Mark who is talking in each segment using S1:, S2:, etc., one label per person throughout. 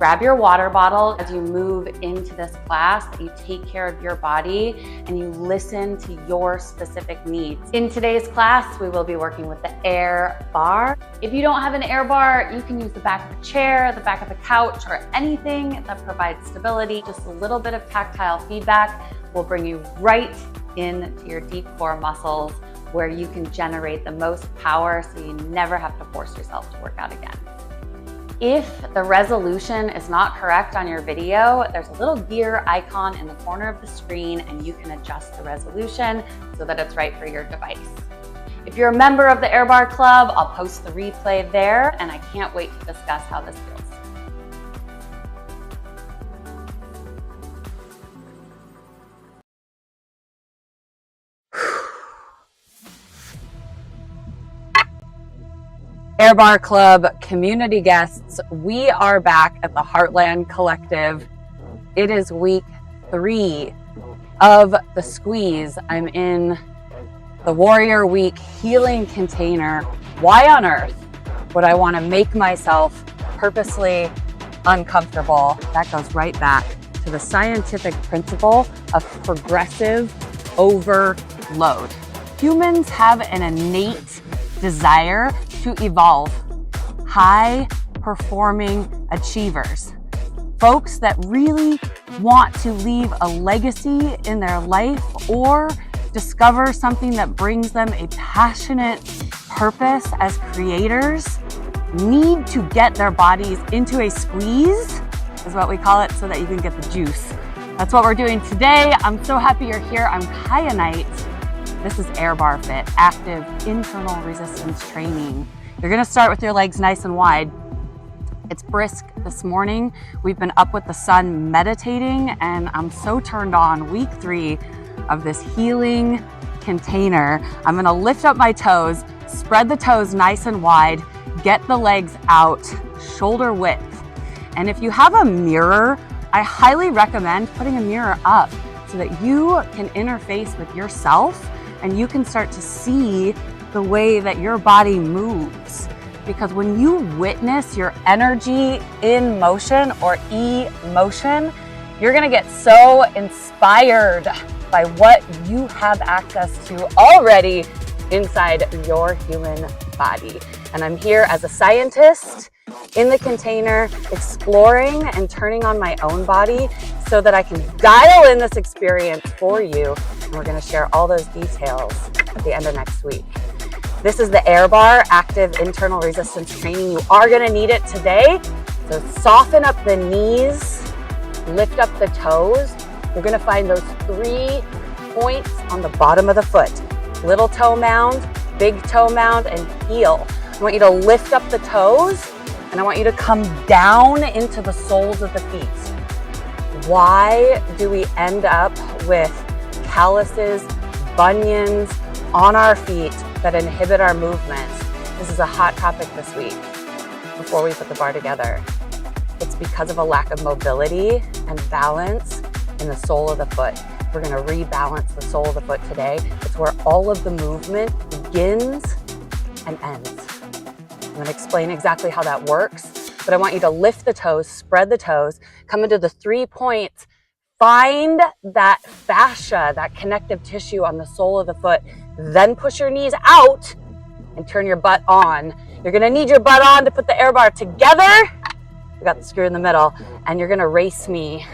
S1: Grab your water bottle as you move into this class, that you take care of your body and you listen to your specific needs. In today's class, we will be working with the air bar. If you don't have an air bar, you can use the back of a chair, the back of a couch, or anything that provides stability. Just a little bit of tactile feedback will bring you right into your deep core muscles, where you can generate the most power so you never have to force yourself to work out again. If the resolution is not correct on your video, there's a little gear icon in the corner of the screen and you can adjust the resolution so that it's right for your device. If you're a member of the Air Bar Club, I'll post the replay there, and I can't wait to discuss how this feels. Air Bar Club community guests, we are back at the Heartland Collective. It is week 3 of the squeeze. I'm in the Warrior Week healing container. Why on earth would I want to make myself purposely uncomfortable? That goes right back to the scientific principle of progressive overload. Humans have an innate desire to evolve, high-performing achievers, folks that really want to leave a legacy in their life or discover something that brings them a passionate purpose as creators, need to get their bodies into a squeeze, is what we call it, so that you can get the juice. That's what we're doing today. I'm so happy you're here. I'm Kyanite. This is Air Bar Fit, active internal resistance training. You're gonna start with your legs nice and wide. It's brisk this morning. We've been up with the sun meditating, and I'm so turned on. Week 3 of this healing container. I'm gonna lift up my toes, spread the toes nice and wide, get the legs out, shoulder width. And if you have a mirror, I highly recommend putting a mirror up so that you can interface with yourself and you can start to see the way that your body moves. Because when you witness your energy in motion or emotion, you're gonna get so inspired by what you have access to already inside your human body. And I'm here as a scientist in the container, exploring and turning on my own body so that I can dial in this experience for you. And we're gonna share all those details at the end of next week. This is the Air Bar Active Internal Resistance Training. You are gonna need it today. So soften up the knees, lift up the toes. You're gonna find those 3 points on the bottom of the foot. Little toe mound, big toe mound, and heel. I want you to lift up the toes, and I want you to come down into the soles of the feet. Why do we end up with calluses, bunions on our feet that inhibit our movement? This is a hot topic this week before we put the bar together. It's because of a lack of mobility and balance in the sole of the foot. We're gonna rebalance the sole of the foot today. It's where all of the movement begins and ends. I'm gonna explain exactly how that works, but I want you to lift the toes, spread the toes, come into the 3 points, find that fascia, that connective tissue on the sole of the foot, then push your knees out and turn your butt on. You're gonna need your butt on to put the air bar together. We got the screw in the middle, and you're gonna race me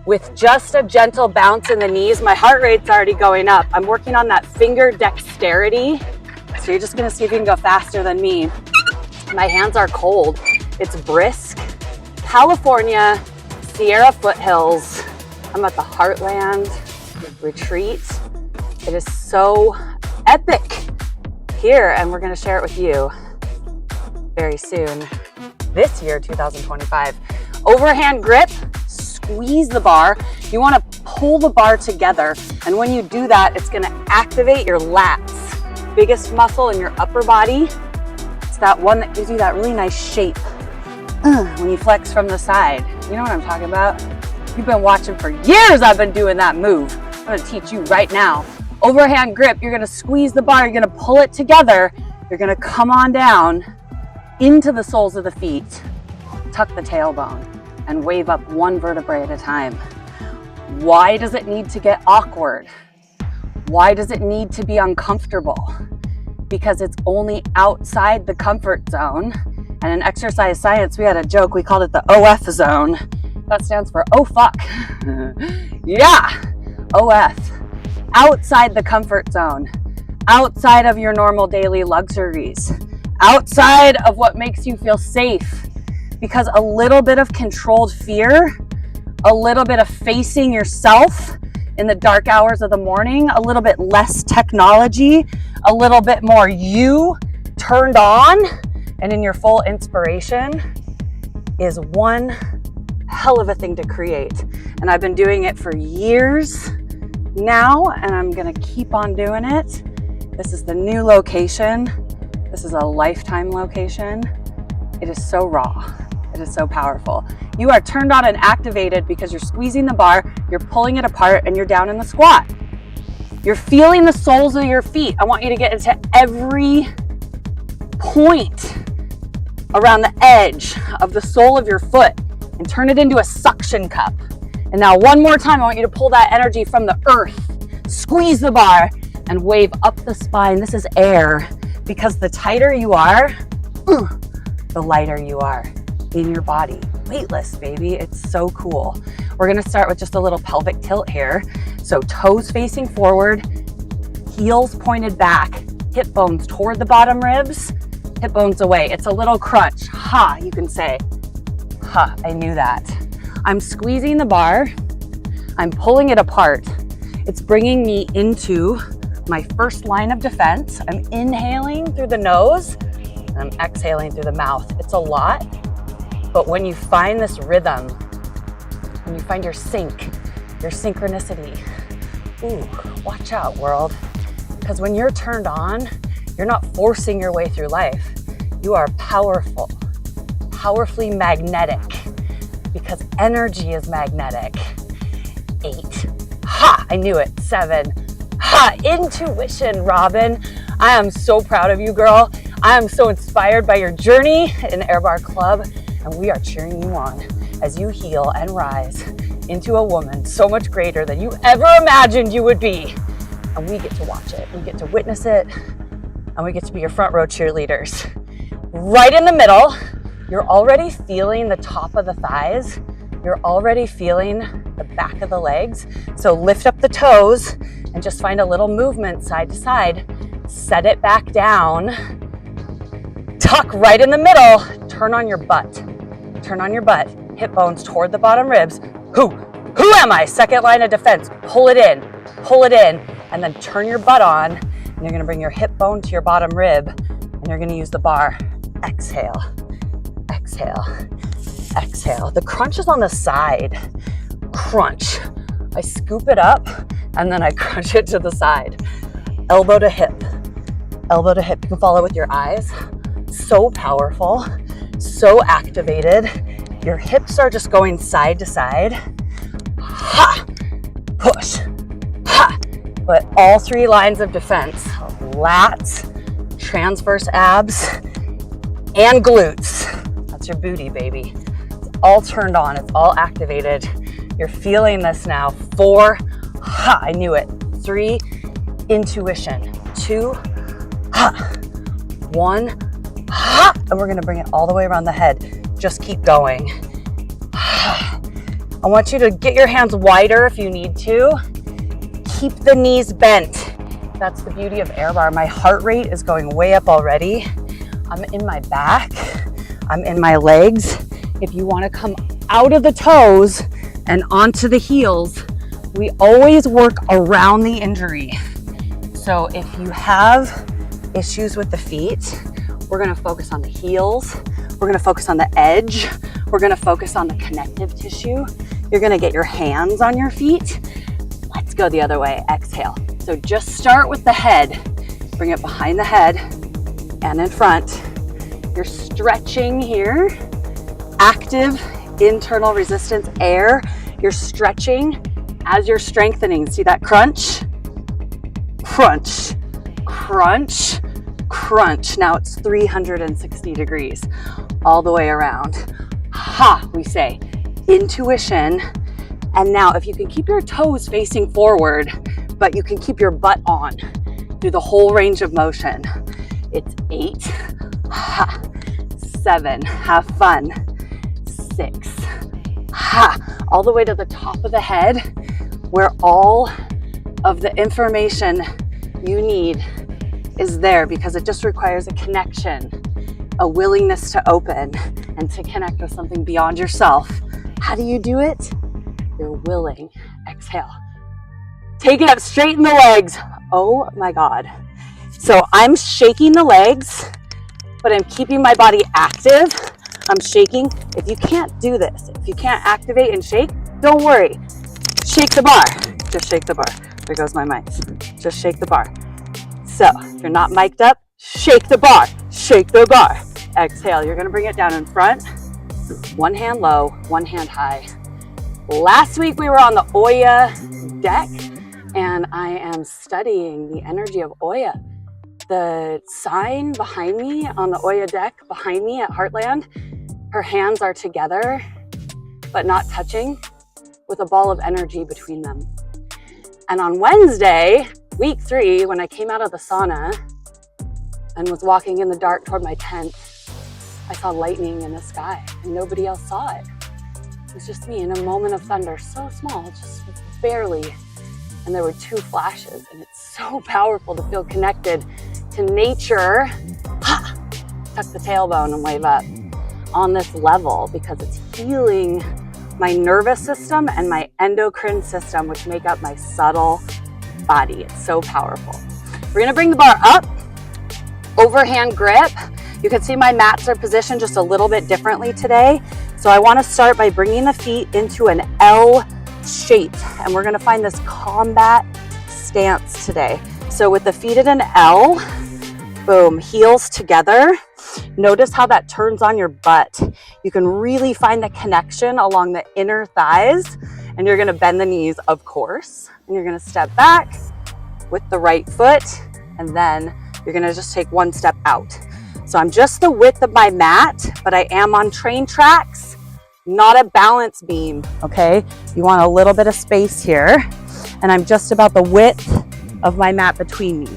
S1: with just a gentle bounce in the knees. My heart rate's already going up. I'm working on that finger dexterity. So you're just gonna see if you can go faster than me. My hands are cold. It's brisk. California, Sierra foothills. I'm at the Heartland retreat. It is so epic here, and we're gonna share it with you very soon. This year, 2025. Overhand grip, squeeze the bar. You wanna pull the bar together, and when you do that, it's gonna activate your lats. Biggest muscle in your upper body. It's that one that gives you that really nice shape when you flex from the side. You know what I'm talking about? You've been watching for years. I've been doing that move. I'm gonna teach you right now. Overhand grip, you're gonna squeeze the bar, you're gonna pull it together, you're gonna come on down into the soles of the feet. tuck the tailbone and wave up one vertebrae at a time. Why does it need to get awkward? Why does it need to be uncomfortable? Because it's only outside the comfort zone. And in exercise science, we had a joke, we called it the OF zone. That stands for, oh fuck. Yeah, OF. Outside the comfort zone. Outside of your normal daily luxuries. Outside of what makes you feel safe. Because a little bit of controlled fear, a little bit of facing yourself in the dark hours of the morning, a little bit less technology, a little bit more you turned on and in your full inspiration is one hell of a thing to create. And I've been doing it for years now, and I'm gonna keep on doing it. This is the new location. This is a lifetime location. It is so raw. It is so powerful. You are turned on and activated because you're squeezing the bar, you're pulling it apart, and you're down in the squat. You're feeling the soles of your feet. I want you to get into every point around the edge of the sole of your foot and turn it into a suction cup. And now one more time, I want you to pull that energy from the earth, squeeze the bar, and wave up the spine. This is air, because the tighter you are, the lighter you are in your body. Weightless, baby. It's so cool. We're gonna start with just a little pelvic tilt here. So toes facing forward, heels pointed back, hip bones toward the bottom ribs, hip bones away. It's a little crunch. Ha, you can say. Ha, I knew that. I'm squeezing the bar. I'm pulling it apart. It's bringing me into my first line of defense. I'm inhaling through the nose, and I'm exhaling through the mouth. It's a lot, but when you find this rhythm, when you find your sync, your synchronicity, ooh, watch out, world. Because when you're turned on, you're not forcing your way through life. You are powerful, powerfully magnetic, because energy is magnetic. 8. Ha, I knew it. 7. Ha, intuition, Robin. I am so proud of you, girl. I am so inspired by your journey in Air Bar Club, and we are cheering you on as you heal and rise into a woman so much greater than you ever imagined you would be. And we get to watch it, we get to witness it, and we get to be your front row cheerleaders. Right in the middle, you're already feeling the top of the thighs. You're already feeling the back of the legs. So lift up the toes and just find a little movement side to side. Set it back down. Tuck right in the middle. Turn on your butt. Turn on your butt. Hip bones toward the bottom ribs. Who am I? Second line of defense. Pull it in, and then turn your butt on. And you're gonna bring your hip bone to your bottom rib, and you're gonna use the bar. Exhale, exhale, exhale. The crunch is on the side. Crunch. I scoop it up, and then I crunch it to the side. Elbow to hip. Elbow to hip. You can follow with your eyes. So powerful, so activated. Your hips are just going side to side. Ha! Push. Ha! But all 3 lines of defense, lats, transverse abs, and glutes. That's your booty, baby. It's all turned on, it's all activated. You're feeling this now. 4, ha, I knew it. 3, intuition. 2, ha. 1, ha. And we're gonna bring it all the way around the head. Just keep going. I want you to get your hands wider if you need to. Keep the knees bent. That's the beauty of Air Bar. My heart rate is going way up already. I'm in my back. I'm in my legs. If you want to come out of the toes and onto the heels, we always work around the injury. So if you have issues with the feet, we're going to focus on the heels. We're going to focus on the edge. We're going to focus on the connective tissue. You're going to get your hands on your feet. Let's go the other way. Exhale. So just start with the head. Bring it behind the head and in front. You're stretching here. Active internal resistance air. You're stretching as you're strengthening. See that crunch? Crunch, crunch, crunch. Now it's 360 degrees all the way around. ha, we say, intuition. And now if you can keep your toes facing forward, but you can keep your butt on through the whole range of motion. It's 8, ha, 7, have fun, 6, ha, all the way to the top of the head, where all of the information you need is there, because it just requires a connection, a willingness to open and to connect with something beyond yourself. How do you do it? You're willing. Exhale. Take it up, straighten the legs. Oh my God. So I'm shaking the legs, but I'm keeping my body active. I'm shaking. If you can't do this, if you can't activate and shake, don't worry. Shake the bar. Just shake the bar. There goes my mic. Just shake the bar. So if you're not mic'd up, shake the bar. Shake the bar. Exhale. You're going to bring it down in front. One hand low, one hand high. Last week we were on the Oya deck, and I am studying the energy of Oya. The sign behind me on the Oya deck behind me at Heartland, her hands are together but not touching, with a ball of energy between them. And on Wednesday, week 3, when I came out of the sauna and was walking in the dark toward my tent, I saw lightning in the sky and nobody else saw it. It was just me in a moment of thunder, so small, just barely. And there were 2 flashes, and it's so powerful to feel connected to nature. Ha! Tuck the tailbone and wave up on this level, because it's healing my nervous system and my endocrine system, which make up my subtle body. It's so powerful. We're gonna bring the bar up, overhand grip. You can see my mats are positioned just a little bit differently today. So I wanna start by bringing the feet into an L shape, and we're gonna find this combat stance today. So with the feet at an L, boom, heels together. Notice how that turns on your butt. You can really find the connection along the inner thighs, and you're gonna bend the knees, of course, and you're gonna step back with the right foot, and then you're gonna just take one step out. So I'm just the width of my mat, but I am on train tracks, not a balance beam, okay? You want a little bit of space here, and I'm just about the width of my mat between me.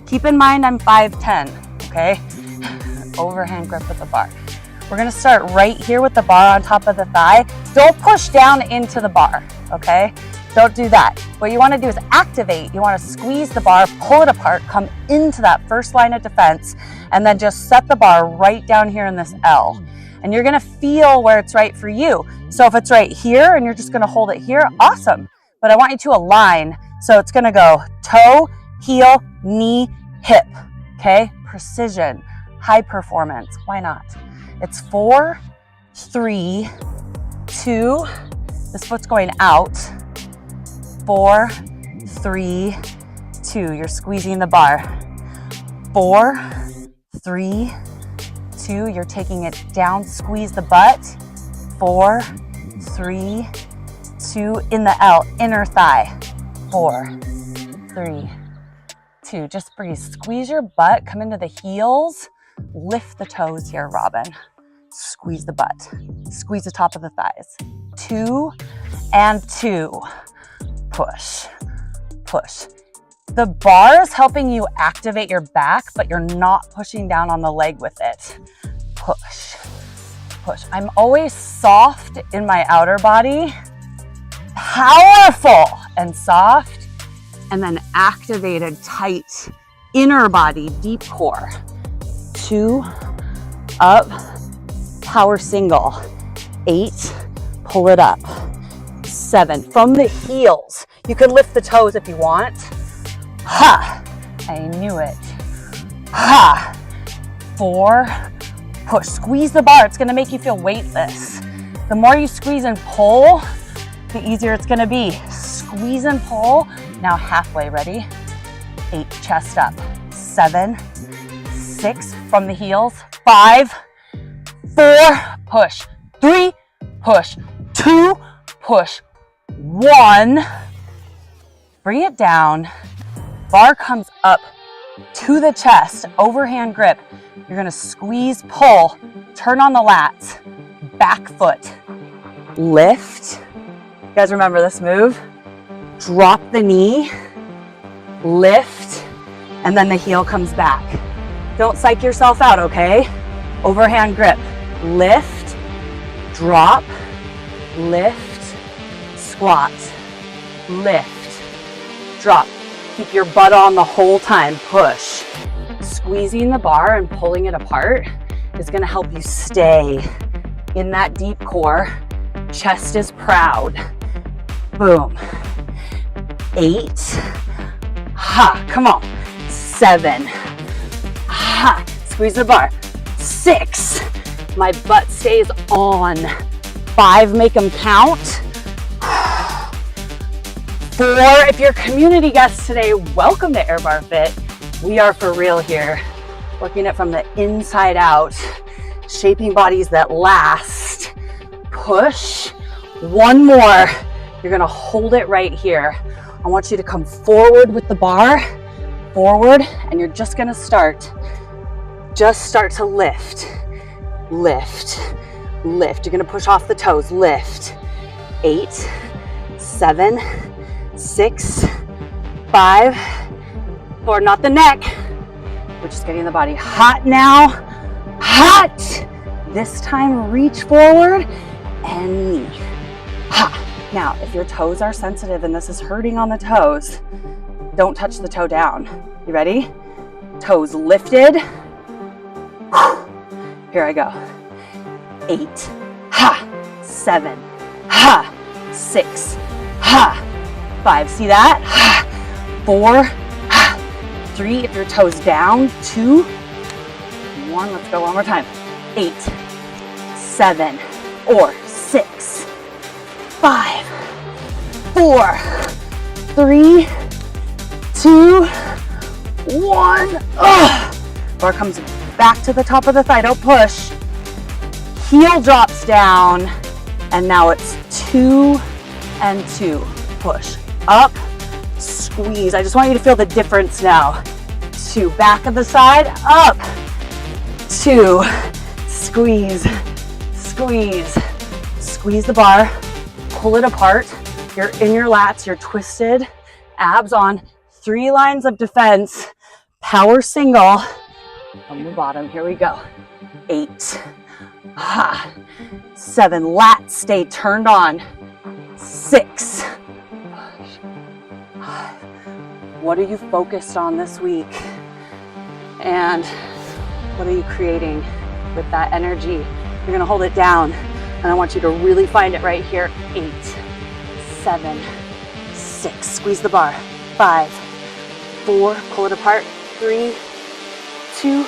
S1: Keep in mind I'm 5'10", okay? Overhand grip with the bar. We're gonna start right here with the bar on top of the thigh. Don't push down into the bar, okay? Don't do that. What you wanna do is activate. You wanna squeeze the bar, pull it apart, come into that first line of defense, and then just set the bar right down here in this L. And you're gonna feel where it's right for you. So if it's right here and you're just gonna hold it here, awesome. But I want you to align. So it's gonna go toe, heel, knee, hip, okay? Precision, high performance, why not? It's 4, 3, 2, this foot's going out, 4, 3, 2, you're squeezing the bar, 4, 3, 2, you're taking it down, squeeze the butt, 4, 3, 2, in the L, inner thigh, 4, 3, 2, just breathe, squeeze your butt, come into the heels, lift the toes here, Robin, squeeze the butt, squeeze the top of the thighs, 2 and 2, push, push. The bar is helping you activate your back, but you're not pushing down on the leg with it. Push, push. I'm always soft in my outer body, powerful and soft, and then activated, tight, inner body, deep core. 2, up, power single, 8, pull it up, 7, from the heels. You can lift the toes if you want. Ha, I knew it. Ha, 4, push, squeeze the bar. It's gonna make you feel weightless. The more you squeeze and pull, the easier it's gonna be. Squeeze and pull. Now halfway, ready? 8, chest up, 7, 6, from the heels, 5, 4, push, 3, push, 2, push, 1, bring it down, bar comes up to the chest, overhand grip, you're gonna squeeze, pull, turn on the lats, back foot. Lift. You guys remember this move? Drop the knee, lift, and then the heel comes back. Don't psych yourself out, okay? Overhand grip. Lift, drop, lift, squat, lift, drop. Keep your butt on the whole time. Push. Squeezing the bar and pulling it apart is going to help you stay in that deep core. Chest is proud. Boom. 8. Ha. Come on. 7. Ha. Squeeze the bar. 6. My butt stays on. 5. Make them count. 4. If you're community guests today, welcome to Air Bar Fit. We are for real here. Working it from the inside out. Shaping bodies that last. Push. 1 more. You're gonna hold it right here. I want you to come forward with the bar. Forward, and you're just gonna start to lift. Lift. Lift. You're gonna push off the toes. Lift. 8, 7, 6, 5, 4, not the neck. We're just getting the body hot now. Hot. This time, reach forward and knee. Ha. Now, if your toes are sensitive and this is hurting on the toes, don't touch the toe down. You ready? Toes lifted. Here I go. 8. Ha. 7. Ha. 6. Ha. 5. See that? 4, 3. If your toes down, 2, 1. Let's go one more time. 8, 7, or 6, 5, 4, 3, 2, 1. Bar comes back to the top of the thigh. Don't push. Heel drops down, and now it's 2 and 2. Push. Up, squeeze. I just want you to feel the difference now. 2, back of the side, up, 2, squeeze, squeeze, squeeze the bar, pull it apart. You're in your lats, you're twisted, abs on, 3 lines of defense, power single from the bottom. Here we go. 8, 7, lats stay turned on, 6. What are you focused on this week? And what are you creating with that energy? You're gonna hold it down, and I want you to really find it right here. 8, 7, 6, squeeze the bar. 5, 4, pull it apart. 3, 2,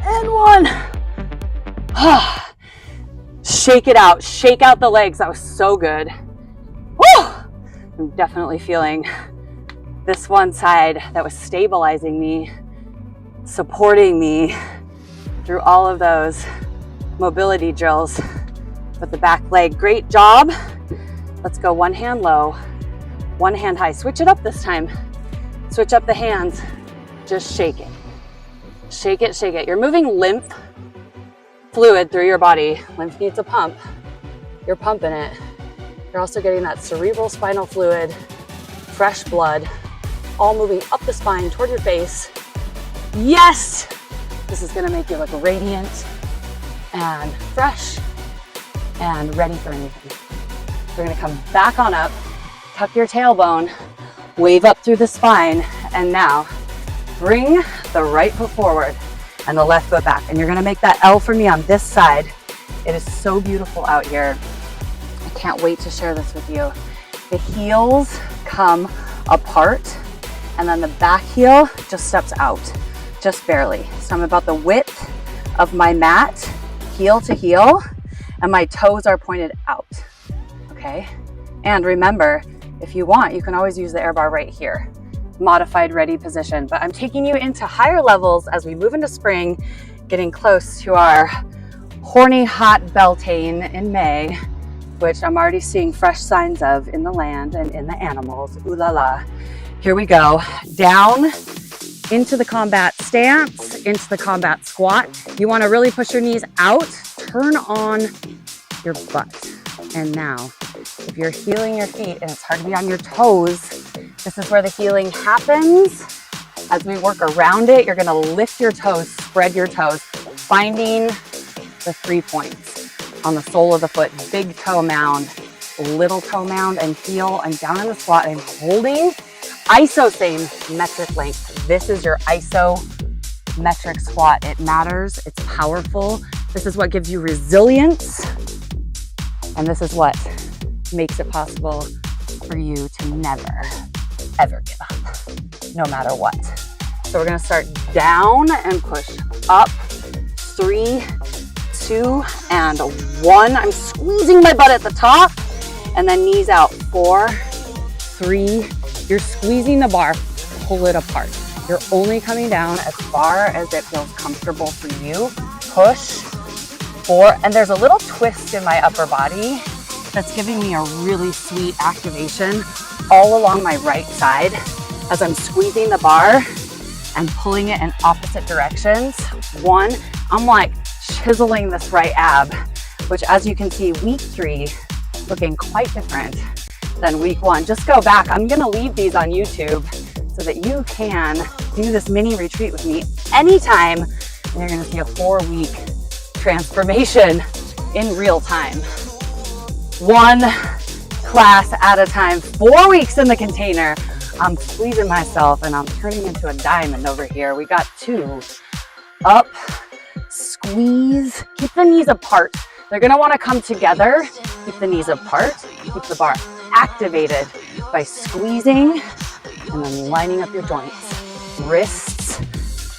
S1: and 1. Shake it out, shake out the legs. That was so good. Woo! I'm definitely feeling this one side that was stabilizing me, supporting me through all of those mobility drills with the back leg. Great job. Let's go 1 hand low, 1 hand high. Switch it up this time. Switch up the hands. Just shake it. Shake it, shake it. You're moving lymph fluid through your body. Lymph needs a pump. You're pumping it. You're also getting that cerebral spinal fluid, fresh blood, all moving up the spine toward your face. Yes! This is gonna make you look radiant and fresh and ready for anything. We're gonna come back on up, tuck your tailbone, wave up through the spine, and now bring the right foot forward and the left foot back. And you're gonna make that L for me on this side. It is so beautiful out here. I can't wait to share this with you. The heels come apart, and then the back heel just steps out, just barely. So I'm about the width of my mat, heel to heel, and my toes are pointed out, okay? And remember, if you want, you can always use the air bar right here, modified ready position. But I'm taking you into higher levels as we move into spring, getting close to our horny hot Beltane in May, which I'm already seeing fresh signs of in the land and in the animals. Ooh la la. Here we go. Down into the combat stance, into the combat squat. You want to really push your knees out. Turn on your butt. And now, if you're healing your feet and it's hard to be on your toes, this is where the healing happens. As we work around it, you're gonna lift your toes, spread your toes, finding the 3 points on the sole of the foot, big toe mound, little toe mound, and heel, and down in the squat and holding. ISO, same metric length. This is your isometric squat. It matters, it's powerful. This is what gives you resilience. And this is what makes it possible for you to never, ever give up, no matter what. So we're gonna start down and push up. 3, 2, and 1. I'm squeezing my butt at the top, and then knees out. 4, 3. You're squeezing the bar, pull it apart. You're only coming down as far as it feels comfortable for you. Push. 4, and there's a little twist in my upper body that's giving me a really sweet activation all along my right side as I'm squeezing the bar and pulling it in opposite directions. 1, I'm like chiseling this right ab, which as you can see, week 3 looking quite different than week 1. Just go back. I'm gonna leave these on YouTube so that you can do this mini retreat with me anytime, and you're gonna see a 4-week transformation in real time. 1 class at a time, 4 weeks in the container. I'm squeezing myself and I'm turning into a diamond over here. We got 2. Up, squeeze, keep the knees apart. They're gonna wanna come together. Keep the knees apart, keep the bar activated by squeezing and then lining up your joints. Wrists,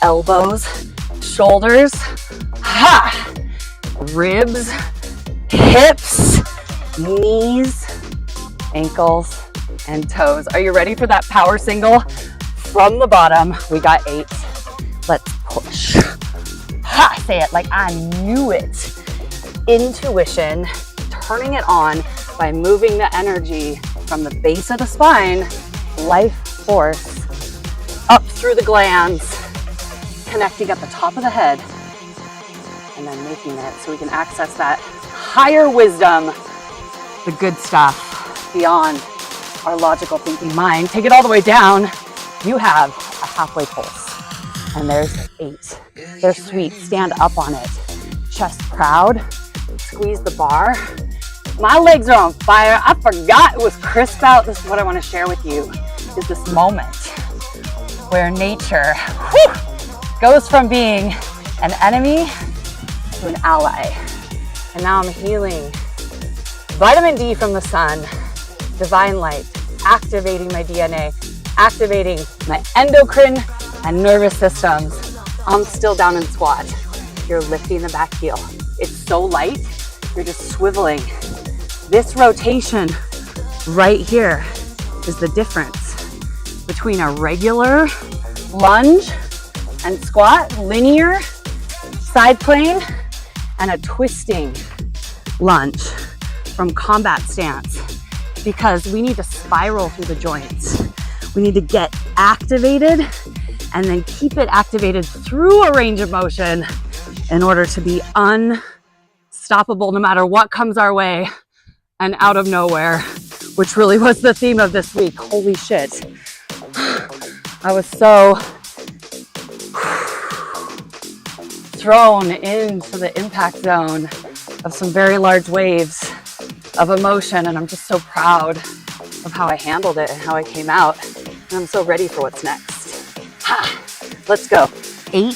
S1: elbows, shoulders, ha! Ribs, hips, knees, ankles, and toes. Are you ready for that power single? From the bottom, we got 8. Let's push. Ha! Say it like I knew it. Intuition, turning it on by moving the energy from the base of the spine, life force, up through the glands, connecting at the top of the head, and then making it so we can access that higher wisdom, the good stuff beyond our logical thinking mind. Take it all the way down. You have a halfway pulse. And there's 8. They're sweet. Stand up on it. Chest proud. Squeeze the bar. My legs are on fire. I forgot it was crisp out. This is what I want to share with you, is this moment where nature goes from being an enemy to an ally. And now I'm healing vitamin D from the sun, divine light, activating my DNA, activating my endocrine and nervous systems. I'm still down in squat. You're lifting the back heel. It's so light, you're just swiveling. This rotation right here is the difference between a regular lunge and squat, linear side plane, and a twisting lunge from combat stance, because we need to spiral through the joints. We need to get activated and then keep it activated through a range of motion in order to be unstoppable no matter what comes our way and out of nowhere, which really was the theme of this week. Holy shit. I was so thrown into the impact zone of some very large waves of emotion, and I'm just so proud of how I handled it and how I came out, and I'm so ready for what's next. Ha! Let's go. 8,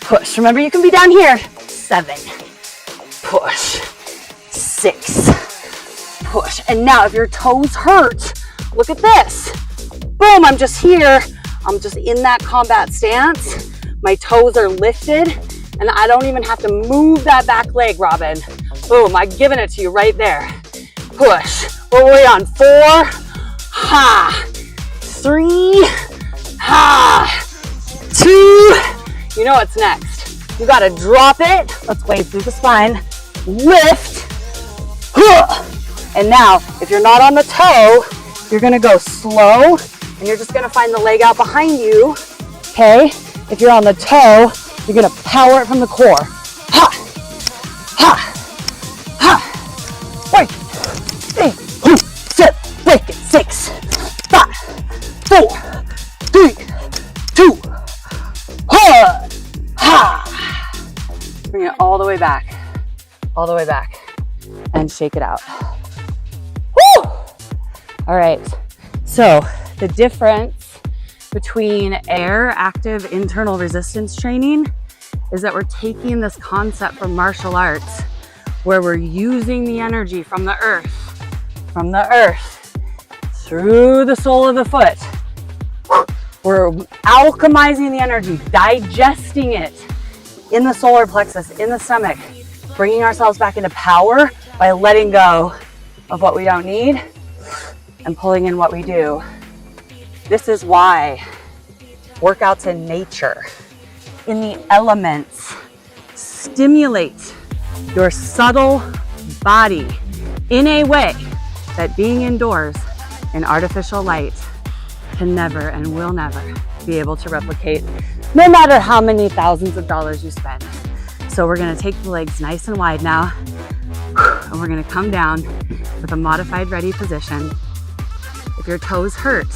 S1: push. Remember, you can be down here. 7, push. 6, push. And now if your toes hurt, look at this. Boom, I'm just here. I'm just in that combat stance. My toes are lifted, and I don't even have to move that back leg, Robin. Boom, I'm giving it to you right there. Push. What are we on? 4, ha. 3, ha. 2. You know what's next. You gotta drop it. Let's wave through the spine. Lift. And now, if you're not on the toe, you're gonna go slow, and you're just gonna find the leg out behind you, okay? If you're on the toe, you're gonna power it from the core. Ha, ha, ha. 8, 7, break it, 6, 5, 4, 3, 2, 1. Ha! Bring it all the way back, and shake it out. Woo! All right, so the difference between air active internal resistance training is that we're taking this concept from martial arts where we're using the energy from the earth through the sole of the foot. We're alchemizing the energy, digesting it in the solar plexus, in the stomach, bringing ourselves back into power by letting go of what we don't need and pulling in what we do. This is why workouts in nature, in the elements, stimulate your subtle body in a way that being indoors in artificial light can never and will never be able to replicate, no matter how many thousands of dollars you spend. So we're gonna take the legs nice and wide now, and we're gonna come down with a modified ready position. If your toes hurt,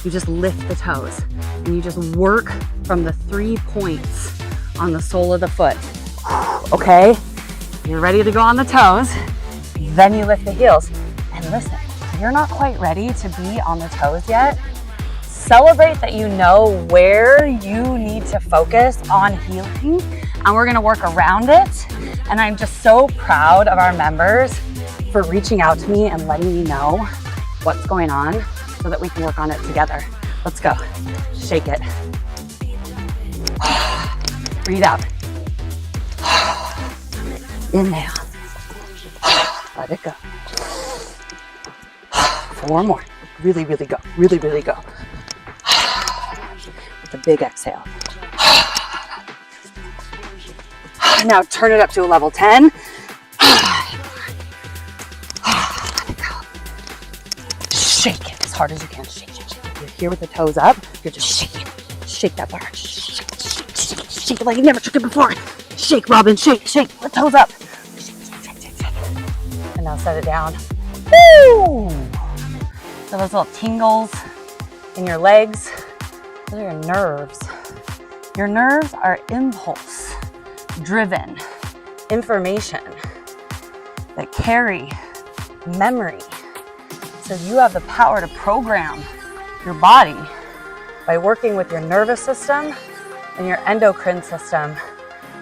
S1: you just lift the toes and you just work from the 3 points on the sole of the foot. Okay, you're ready to go on the toes, then you lift the heels. And listen, if you're not quite ready to be on the toes yet, celebrate that you know where you need to focus on healing, and we're gonna work around it. And I'm just so proud of our members for reaching out to me and letting me know what's going on so that we can work on it together. Let's go. Shake it. Breathe out. Inhale. Let it go. 4 more. Really go. Really go. With a big exhale. Now turn it up to a level 10. Shake it as hard as you can. Shake. You're here with the toes up. You're just shaking. Shake that bar. Shake it like you never shook it before. Shake, Robin. Shake. The toes up. Shake. And now set it down. Woo! So those little tingles in your legs, those are your nerves. Your nerves are impulse-driven information that carry memory. So you have the power to program your body by working with your nervous system and your endocrine system.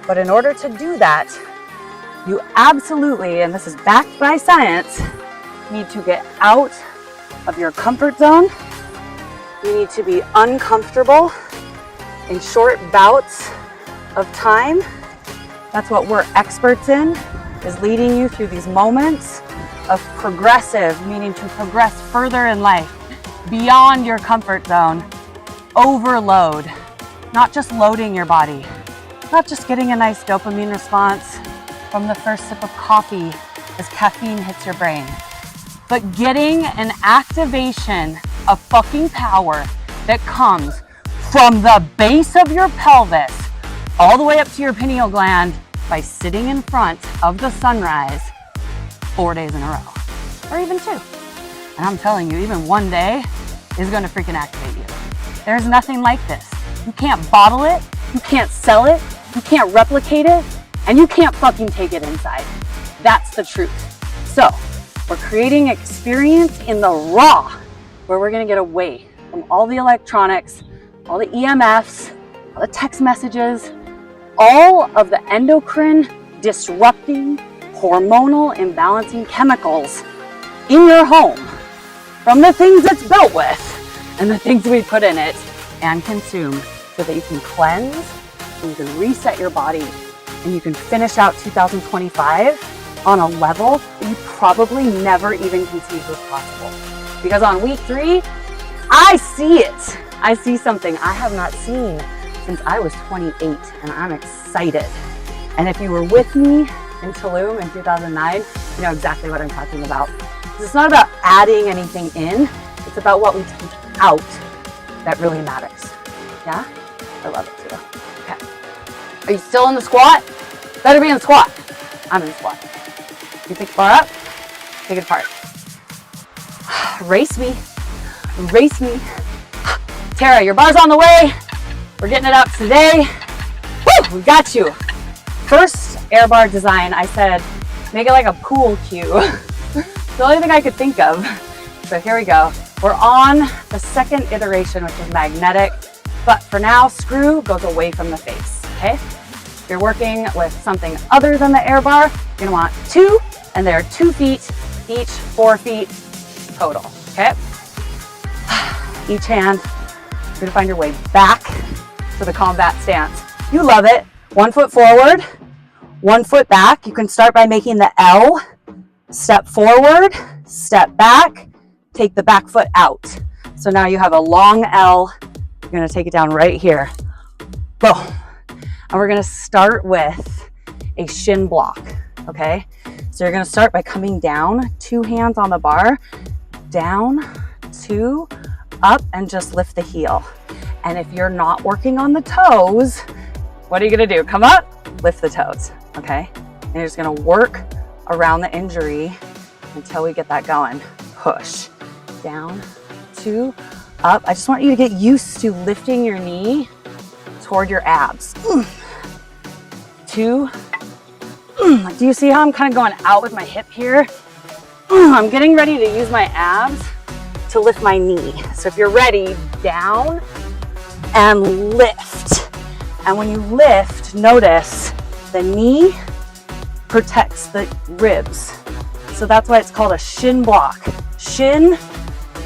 S1: But in order to do that, you absolutely, and this is backed by science, need to get out of your comfort zone. You need to be uncomfortable in short bouts of time. That's what we're experts in, is leading you through these moments of progressive, meaning to progress further in life, beyond your comfort zone, overload, not just loading your body, not just getting a nice dopamine response from the first sip of coffee as caffeine hits your brain, but getting an activation of fucking power that comes from the base of your pelvis all the way up to your pineal gland by sitting in front of the sunrise 4 days in a row, or even 2. And I'm telling you, even 1 day is gonna freaking activate you. There's nothing like this. You can't bottle it, you can't sell it, you can't replicate it, and you can't fucking take it inside. That's the truth. So, we're creating experience in the raw, where we're gonna get away from all the electronics, all the EMFs, all the text messages, all of the endocrine disrupting, hormonal imbalancing chemicals in your home from the things it's built with and the things we put in it and consume, so that you can cleanse and you can reset your body and you can finish out 2025 on a level that you probably never even conceived was possible. Because on week 3, I see it. I see something I have not seen since I was 28, and I'm excited. And if you were with me in Tulum in 2009, you know exactly what I'm talking about. It's not about adding anything in, it's about what we take out that really matters. Yeah? I love it too. Okay. Are you still in the squat? Better be in the squat. I'm in the squat. You think far up? Take it apart. Race me. Race me. Tara, your bar's on the way. We're getting it up today. Woo, we got you. First air bar design, I said, make it like a pool cue. The only thing I could think of. So here we go. We're on the second iteration, which is magnetic, but for now, screw goes away from the face, okay? If you're working with something other than the air bar, you're gonna want 2, and they're 2 feet, each 4 feet total, okay? Each hand, you're gonna find your way back to the combat stance. You love it. 1 foot forward, 1 foot back. You can start by making the L, step forward, step back, take the back foot out. So now you have a long L. You're gonna take it down right here. Boom. And we're gonna start with a shin block, okay? So you're gonna start by coming down, 2 hands on the bar, down, 2, up, and just lift the heel. And if you're not working on the toes, what are you gonna do? Come up, lift the toes, okay? And you're just gonna work around the injury until we get that going. Push, down, 2, up. I just want you to get used to lifting your knee toward your abs. 2. Do you see how I'm kind of going out with my hip here? I'm getting ready to use my abs to lift my knee. So if you're ready, down and lift. And when you lift, notice the knee protects the ribs. So that's why it's called a shin block. Shin,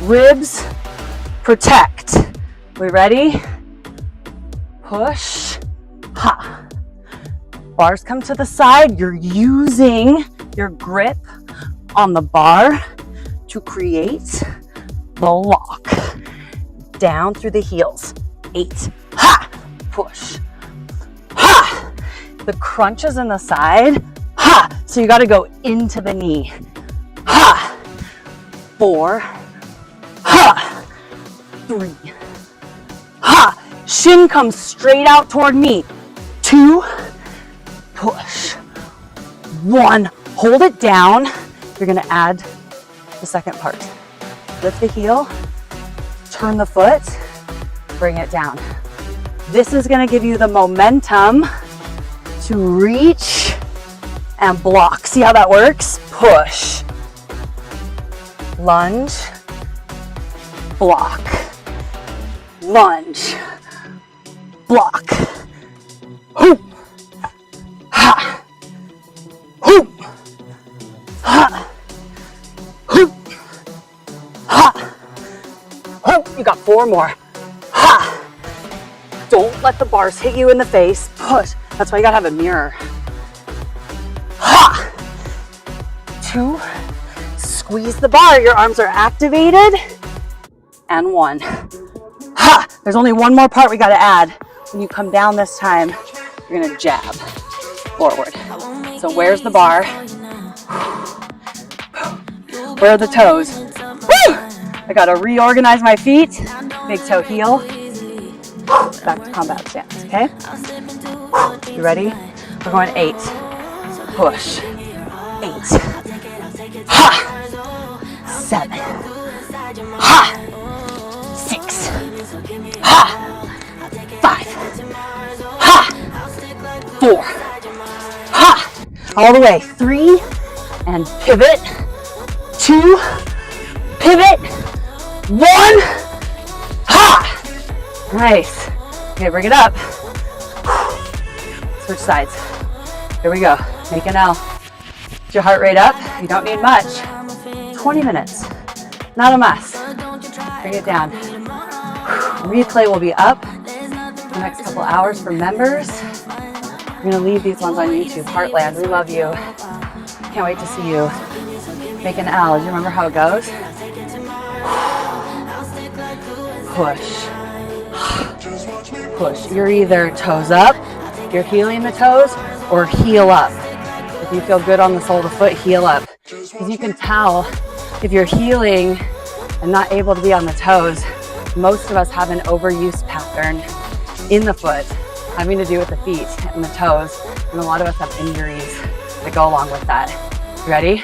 S1: ribs, protect. We ready? Push, ha. Bars come to the side. You're using your grip on the bar to create the lock. Down through the heels. 8, ha, push, ha. The crunch is in the side, ha. So you got to go into the knee, ha. 4, ha. 3, ha. Shin comes straight out toward me. 2, push. 1, hold it down. You're gonna add the second part. Lift the heel, turn the foot, bring it down. This is gonna give you the momentum to reach and block. See how that works? Push, lunge, block, lunge, block. Hoop, ha, hoop, ha, hoop, ha, hoop. You got 4 more. Ha. Don't let the bars hit you in the face. Push. That's why you gotta have a mirror. Ha. 2. Squeeze the bar. Your arms are activated. And 1. Ha. There's only 1 more part we gotta add. When you come down this time, you're gonna jab forward. So where's the bar? Where are the toes? Woo! I gotta reorganize my feet. Big toe heel. Back to combat stance, okay? You ready? We're going 8. Push. 8. Ha! 7. Ha! 6. Ha! 5. Ha! 4. Ha! All the way. 3. And pivot. 2. Pivot. 1. Ha! Nice. Okay, bring it up. Switch sides. Here we go. Make an L. Get your heart rate up. You don't need much. 20 minutes. Not a must. Bring it down. Replay will be up the next couple hours for members. I'm going to leave these ones on YouTube. Heartland, we love you. Can't wait to see you. Make an L. Do you remember how it goes? Push. Push. You're either toes up, you're healing the toes, or heel up. If you feel good on the sole of the foot, heel up. Because you can tell if you're healing and not able to be on the toes, most of us have an overuse pattern in the foot having to do with the feet and the toes. And a lot of us have injuries that go along with that. Ready?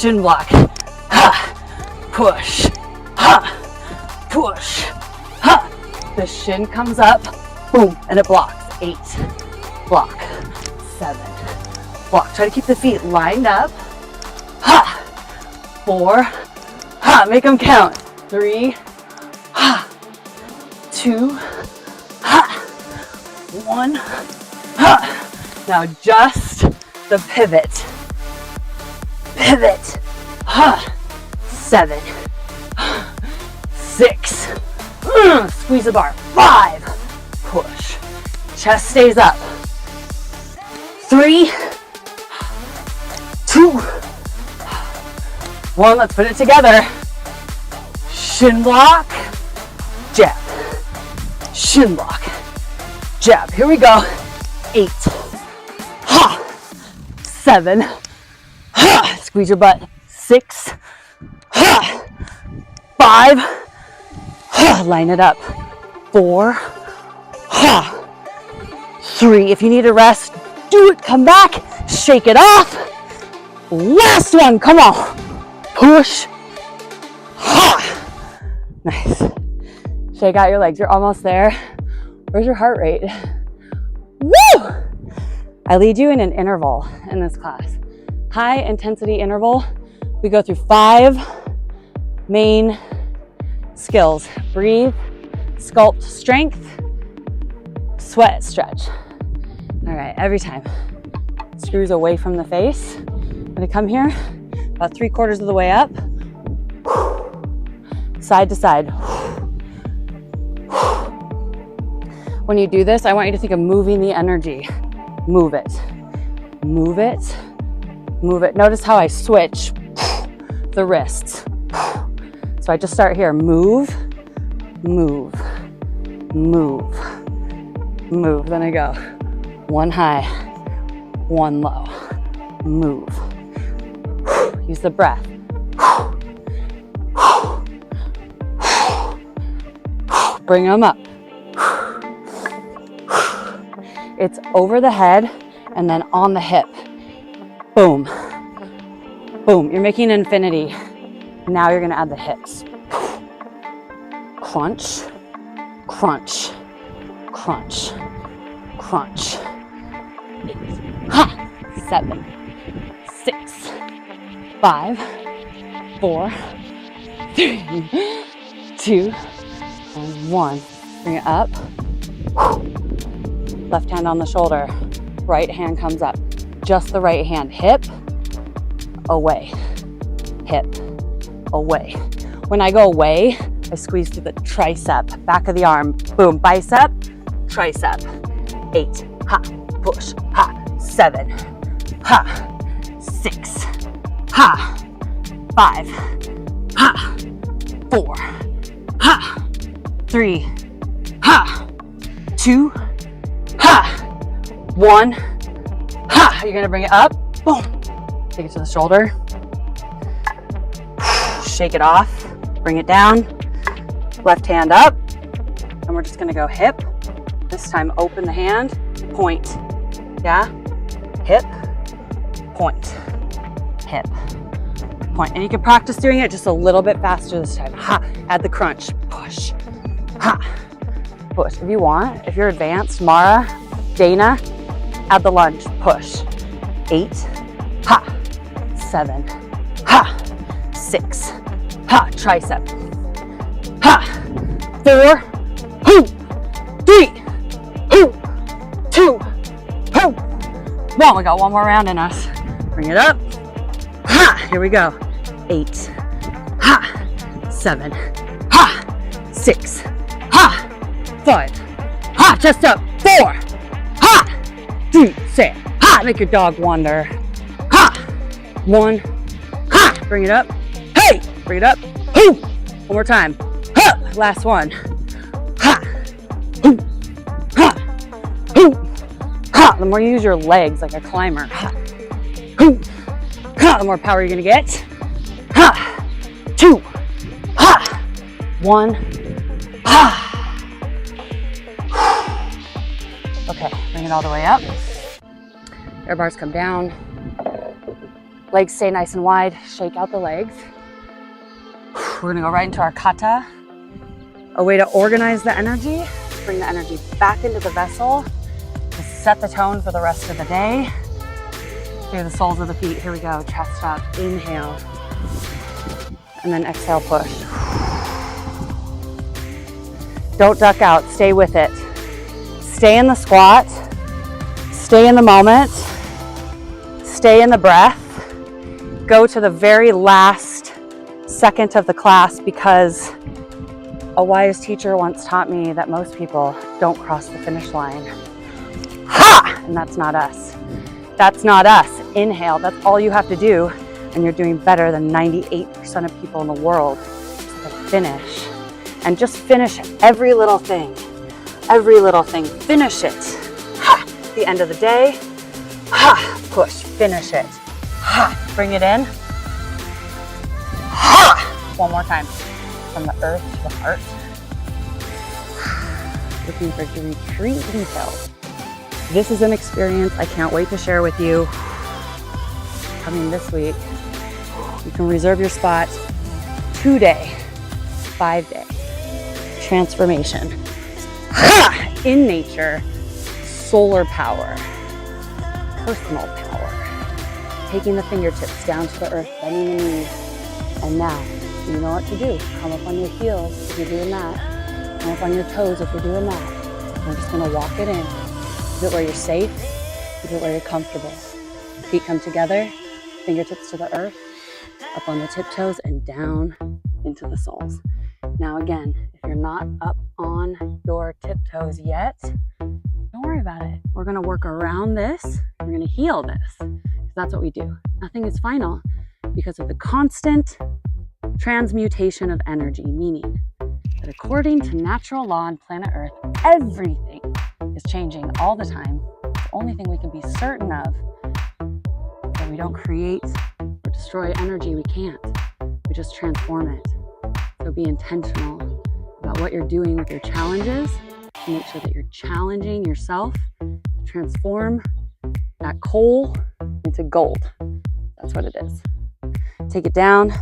S1: shin block, ha, push, ha, push, ha. The shin comes up, boom, and it blocks. 8, block, 7, block. Try to keep the feet lined up, ha, 4, ha, make them count. 3, ha, 2, ha, 1, ha. Now just the pivot, ha, 7, 6, squeeze the bar, 5, push, chest stays up, 3, 2, 1, let's put it together, shin block, jab, shin block, jab, here we go, 8, ha, 7, ha, squeeze your butt, 6, ha, 5, ha, line it up, 4, ha, 3, if you need a rest, do it, come back, shake it off, last one, come on, push, ha, nice, shake out your legs, you're almost there, where's your heart rate? Woo! I lead you in an interval in this class. High intensity interval. We go through 5 main skills. Breathe, sculpt strength, sweat, stretch. All right, every time. Screws away from the face. I'm gonna come here, about 3/4 of the way up. Side to side. When you do this, I want you to think of moving the energy. Move it, move it, move it. Notice how I switch the wrists. So I just start here, move, move, move, move. Then I go 1 high, 1 low, move. Use the breath. Bring them up. It's over the head and then on the hip. Boom, boom. You're making infinity. Now you're gonna add the hips. Crunch, crunch, crunch, crunch. 8, ha, 7, 6, 5, 4, 3, 2, and 1. Bring it up. Left hand on the shoulder, right hand comes up. Just the right hand, hip, away, hip, away. When I go away, I squeeze through the tricep, back of the arm, boom, bicep, tricep. 8, ha, push, ha, 7, ha, 6, ha, 5, ha, 4, ha, 3, ha, 2, ha, 1, ha. You're gonna bring it up, boom. Take it to the shoulder. Shake it off, bring it down. Left hand up, and we're just gonna go hip. This time open the hand, point, yeah? Hip, point, hip, point. And you can practice doing it just a little bit faster this time. Ha, add the crunch, push, ha, push. If you want, if you're advanced, Mara, Dana, add the lunge, push. 8, ha, 7, ha, 6, ha, tricep, ha, 4, hoo, 3, hoo, 2, hoo, 1. We got one more round in us. Bring it up, ha, here we go. 8, ha, 7, ha, 6, ha, 5, ha, chest up, 4, ha, 3, say, ha, make your dog wander, ha, 1, ha, bring it up, hey, bring it up, hoo, one more time, ha, last one, ha, hoo, ha, hoo, ha, the more you use your legs like a climber, ha, hoo, ha, the more power you're gonna get, ha, 2, ha, 1, ha. Okay, bring it all the way up. Air bars come down. Legs stay nice and wide. Shake out the legs. We're gonna go right into our kata. A way to organize the energy, bring the energy back into the vessel, to set the tone for the rest of the day. Through the soles of the feet. Here we go. Chest up. Inhale. And then exhale, push. Don't duck out. Stay with it. Stay in the squat. Stay in the moment. Stay in the breath. Go to the very last second of the class, because a wise teacher once taught me that most people don't cross the finish line. Ha! And that's not us. That's not us. Inhale. That's all you have to do. And you're doing better than 98% of people in the world to finish. And just finish every little thing. Every little thing. Finish it. Ha! The end of the day. Ha! Push. Finish it. Ha! Bring it in. Ha! One more time. From the earth to the heart. Looking for retreat details. This is an experience I can't wait to share with you. Coming this week. You can reserve your spot. 2-day, 5-day transformation. Ha! In nature, solar power, personal power. Taking the fingertips down to the earth, bending the knees. And now, you know what to do. Come up on your heels if you're doing that. Come up on your toes if you're doing that. We're just gonna walk it in. Do it where you're safe. Do it where you're comfortable. Feet come together, fingertips to the earth. Up on the tiptoes and down into the soles. Now again, if you're not up on your tiptoes yet, don't worry about it. We're gonna work around this. We're gonna heal this, because that's what we do. Nothing is final because of the constant transmutation of energy, meaning that according to natural law on planet Earth, everything is changing all the time. The only thing we can be certain of is that we don't create or destroy energy. We can't. We just transform it. So be intentional about what you're doing with your challenges to make sure that you're challenging yourself to transform that coal into gold. That's what it is. Take it down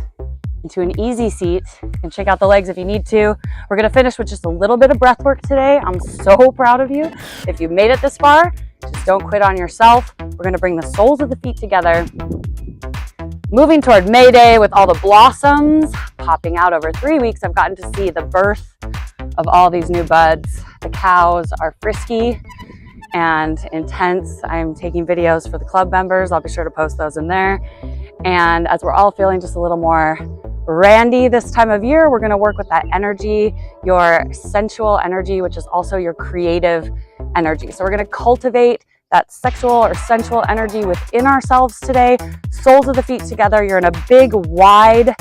S1: into an easy seat. You can shake out the legs if you need to. We're gonna finish with just a little bit of breath work today. I'm so proud of you. If you've made it this far, just don't quit on yourself. We're gonna bring the soles of the feet together. Moving toward May Day with all the blossoms popping out over 3 weeks. I've gotten to see the birth of all these new buds. The cows are frisky and intense. I'm taking videos for the club members. I'll be sure to post those in there. And as we're all feeling just a little more randy this time of year, we're gonna work with that energy, your sensual energy, which is also your creative energy. So we're gonna cultivate that sexual or sensual energy within ourselves today. Soles of the feet together. You're in a big, wide,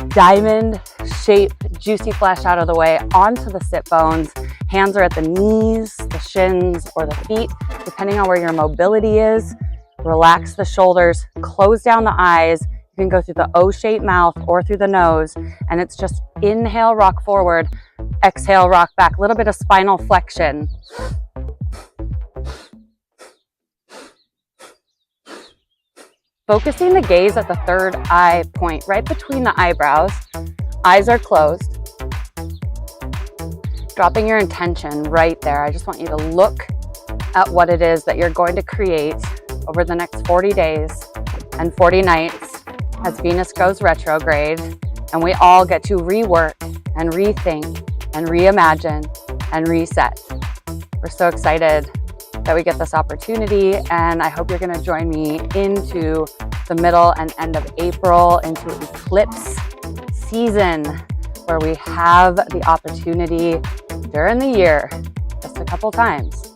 S1: diamond shape, juicy flesh out of the way onto the sit bones. Hands are at the knees, the shins, or the feet, depending on where your mobility is. Relax the shoulders, close down the eyes. You can go through the O-shaped mouth or through the nose, and it's just inhale, rock forward, exhale, rock back. A little bit of spinal flexion. Focusing the gaze at the third eye point, right between the eyebrows. Eyes are closed. Dropping your intention right there. I just want you to look at what it is that you're going to create over the next 40 days and 40 nights as Venus goes retrograde, and we all get to rework and rethink and reimagine and reset. We're so excited that we get this opportunity, and I hope you're going to join me into the middle and end of April, into eclipse season, where we have the opportunity during the year, just a couple times,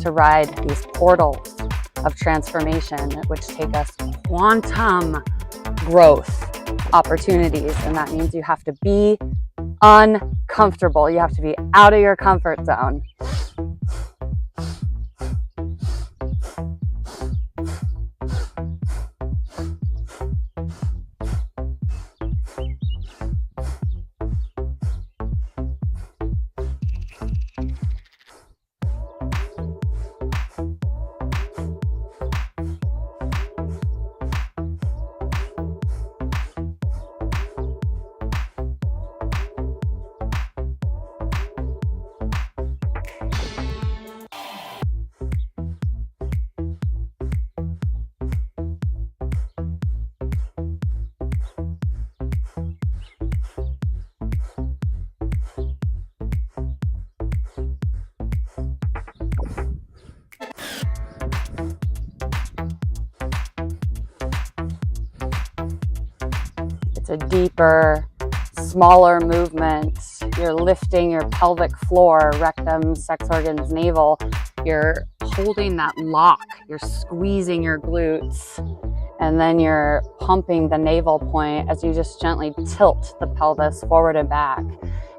S1: to ride these portals of transformation, which take us quantum growth opportunities. And that means you have to be uncomfortable. You have to be out of your comfort zone. It's a deeper, smaller movement. You're lifting your pelvic floor, rectum, sex organs, navel. You're holding that lock. You're squeezing your glutes. And then you're pumping the navel point as you just gently tilt the pelvis forward and back.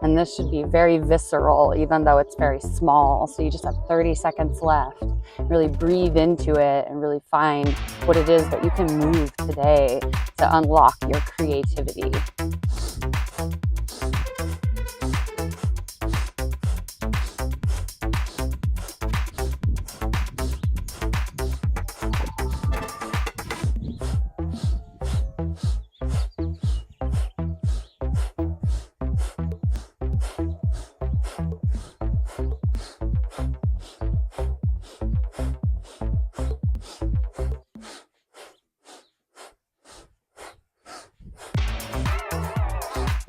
S1: And this should be very visceral, even though it's very small. So you just have 30 seconds left. Really breathe into it and really find what it is that you can move today to unlock your creativity.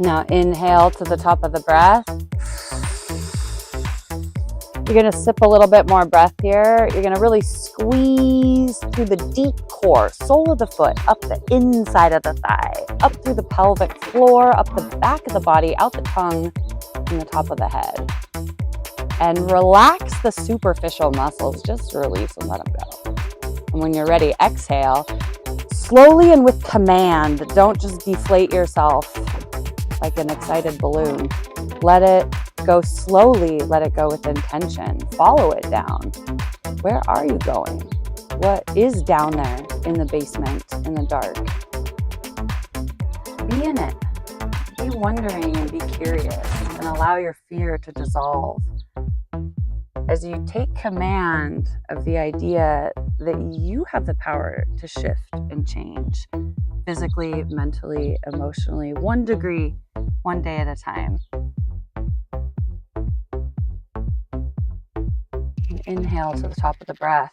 S1: Now inhale to the top of the breath. You're gonna sip a little bit more breath here. You're gonna really squeeze through the deep core, sole of the foot, up the inside of the thigh, up through the pelvic floor, up the back of the body, out the tongue, and the top of the head. And relax the superficial muscles, just release and let them go. And when you're ready, exhale, slowly and with command. Don't just deflate yourself like an excited balloon. Let it go slowly, let it go with intention. Follow it down. Where are you going? What is down there in the basement, in the dark? Be in it. Be wondering and be curious and allow your fear to dissolve. As you take command of the idea that you have the power to shift and change, physically, mentally, emotionally, 1 degree, 1 day at a time. And inhale to the top of the breath.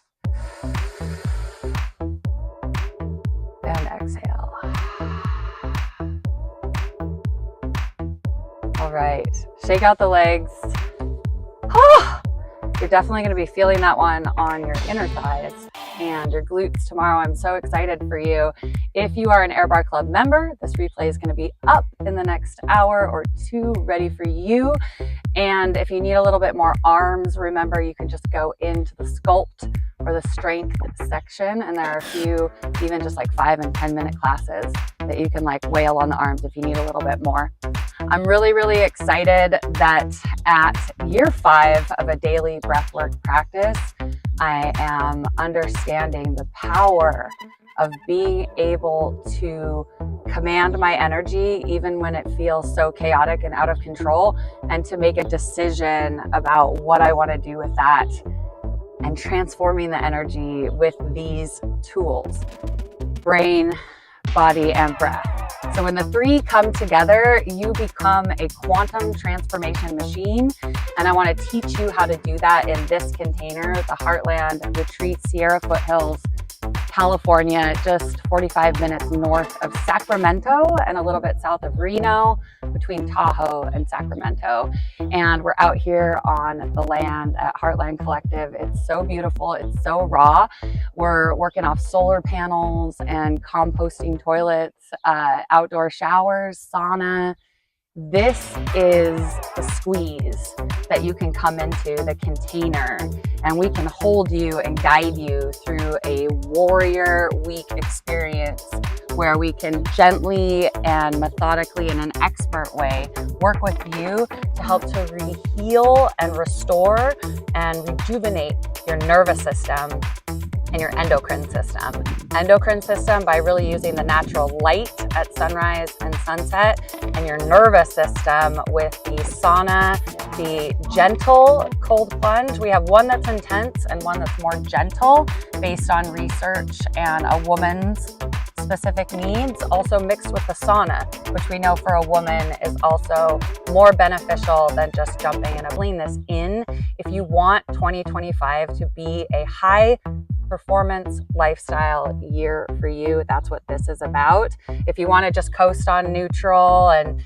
S1: And exhale. All right, shake out the legs. You're definitely going to be feeling that one on your inner thighs and your glutes tomorrow. I'm so excited for you. If you are an Air Bar Club member, this replay is going to be up in the next hour or two, ready for you. And if you need a little bit more arms, remember you can just go into the sculpt or the strength section, and there are a few even just like 5 and 10 minute classes that you can like wail on the arms if you need a little bit more. I'm really, really excited that at year 5 of a daily breathwork practice, I am understanding the power of being able to command my energy even when it feels so chaotic and out of control, and to make a decision about what I want to do with that, and transforming the energy with these tools: brain, body, and breath. So when the 3 come together, you become a quantum transformation machine. And I want to teach you how to do that in this container, the Heartland Retreat, Sierra Foothills, California, just 45 minutes north of Sacramento and a little bit south of Reno, between Tahoe and Sacramento. And we're out here on the land at Heartland Collective. It's so beautiful. It's so raw. We're working off solar panels and composting toilets, outdoor showers, sauna. This is the squeeze that you can come into, the container, and we can hold you and guide you through a warrior week experience where we can gently and methodically, in an expert way, work with you to help to heal and restore and rejuvenate your nervous system and your endocrine system. Endocrine system by really using the natural light at sunrise and sunset, and your nervous system with the sauna, the gentle cold plunge. We have one that's intense and one that's more gentle based on research and a woman's specific needs, also mixed with the sauna, which we know for a woman is also more beneficial than just jumping in. I'm bringing this in if you want 2025 to be a high performance lifestyle year for you. That's what this is about. If you want to just coast on neutral and,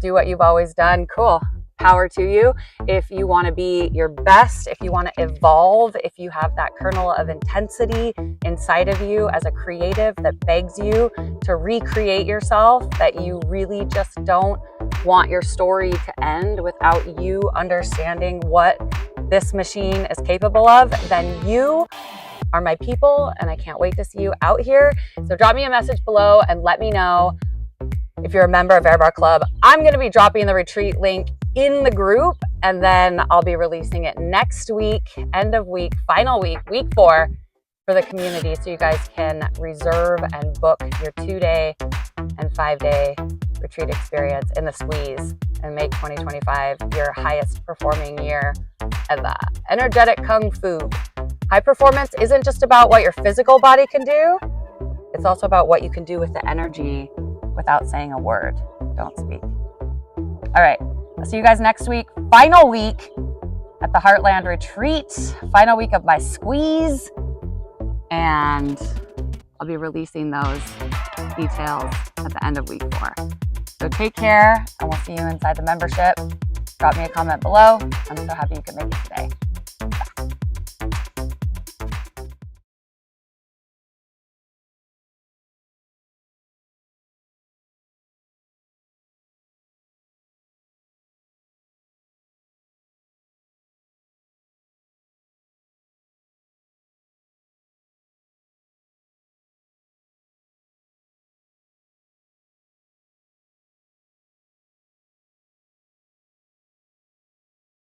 S1: do what you've always done, cool. power to you. If you want to be your best, if you want to evolve, if you have that kernel of intensity inside of you as a creative that begs you to recreate yourself, that you really just don't want your story to end without you understanding what this machine is capable of, then you are my people, and I can't wait to see you out here. So drop me a message below and let me know if you're a member of Air Bar Club. I'm going to be dropping the retreat link in the group, and then I'll be releasing it next week, end of week, final week, week 4 for the community, so you guys can reserve and book your 2-day and 5-day retreat experience in the squeeze and make 2025 your highest performing year ever. Energetic Kung Fu. High performance isn't just about what your physical body can do. It's also about what you can do with the energy without saying a word. Don't speak. All right. I'll see you guys next week. Final week at the Heartland retreat. Final week of my squeeze. And I'll be releasing those details at the end of week 4. So take care, and we'll see you inside the membership. Drop me a comment below. I'm so happy you could make it today.